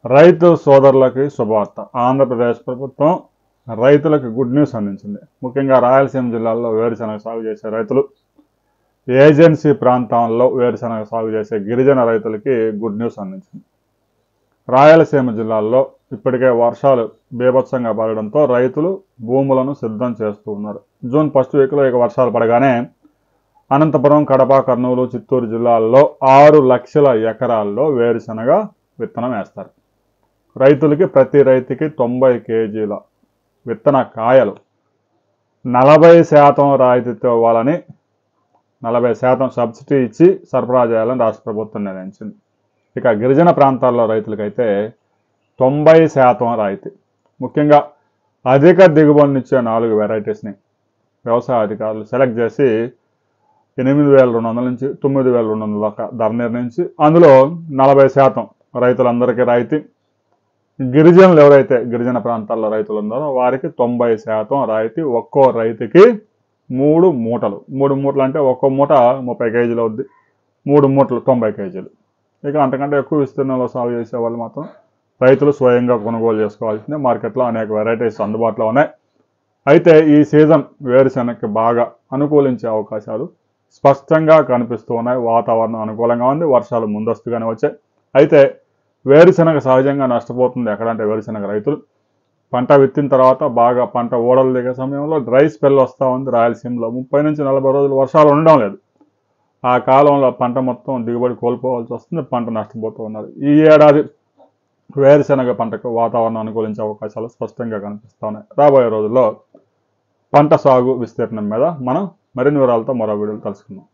రైతు సోదరులకి శుభవార్త. ఆంధ్రప్రదేశ్ ప్రభుత్వం రైతులకు గుడ్ న్యూస్ అందించింది. ముఖ్యంగా రాయలసీమ జిల్లాల్లో వేరుశనగ సాగు చేసే రైతులు, ఏజెన్సీ ప్రాంతాల్లో వేరుశనగ సాగు చేసే గిరిజన రైతులకి గుడ్ న్యూస్ అందించింది. రాయలసీమ జిల్లాల్లో ఇప్పటికే వర్షాలు బీభత్సంగా పడడంతో రైతులు భూములను సిద్ధం చేస్తూ ఉన్నారు. జూన్ ఫస్ట్ వీక్లో ఇక వర్షాలు పడగానే అనంతపురం, కడప, కర్నూలు, చిత్తూరు జిల్లాల్లో 6 లక్షల ఎకరాల్లో వేరుశనగ విత్తనం వేస్తారు. రైతులకి ప్రతి రైతుకి 90 కేజీల విత్తన కాయలు 40% రాయితీతో ఇవ్వాలని, 40% సబ్సిడీ ఇచ్చి సరఫరా చేయాలని రాష్ట్ర ప్రభుత్వం నిర్ణయించింది. ఇక గిరిజన ప్రాంతాల్లో రైతులకైతే 90% రాయితీ. ముఖ్యంగా అధిక దిగుబడినిచ్చే 4 వెరైటీస్ని వ్యవసాయ అధికారులు సెలెక్ట్ చేసి 8,200 నుంచి 9,200 దాకా ధర నిర్ణయించి అందులో 40% రైతులందరికీ రాయితీ. గిరిజనులు ఎవరైతే గిరిజన ప్రాంతాల్లో రైతులు ఉన్నారో వారికి 90% రాయితీ. ఒక్కో రైతుకి 3 మూటలు. 3 మూటలు అంటే ఒక్కో మూట 30 కేజీలు అవుద్ది. 3 మూటలు 90 కేజీలు. ఇక అంతకంటే ఎక్కువ విస్తీర్ణంలో సాగు చేసే వాళ్ళు మాత్రం రైతులు స్వయంగా కొనుగోలు చేసుకోవాల్సిందే. మార్కెట్లో అనేక వెరైటీస్ అందుబాటులో ఉన్నాయి. అయితే ఈ సీజన్ వేరుశెనగకి బాగా అనుకూలించే అవకాశాలు స్పష్టంగా కనిపిస్తూ ఉన్నాయి. వాతావరణం అనుకూలంగా ఉంది. వర్షాలు ముందస్తుగానే వచ్చాయి. అయితే వేరుశెనగ సహజంగా నష్టపోతుంది ఎక్కడంటే వేరుశెనగ రైతులు పంట విత్తిన తర్వాత బాగా పంట ఓడలు దిగే సమయంలో డ్రై స్పెల్ వస్తూ ఉంది. రాయలసీమలో 30 నుంచి 40 రోజులు వర్షాలు ఉండడం లేదు. ఆ కాలంలో పంట మొత్తం దిగుబడి కోల్పోవాల్సి వస్తుంది. పంట నష్టపోతూ ఉన్నారు. ఈ ఏడాది వేరుశెనగ పంటకు వాతావరణం అనుకూలించే అవకాశాలు స్పష్టంగా కనిపిస్తూ ఉన్నాయి. రాబోయే రోజుల్లో పంట సాగు విస్తీర్ణం మీద మనం మరిన్ని వివరాలతో మరో వీడియోలు తెలుసుకుందాం.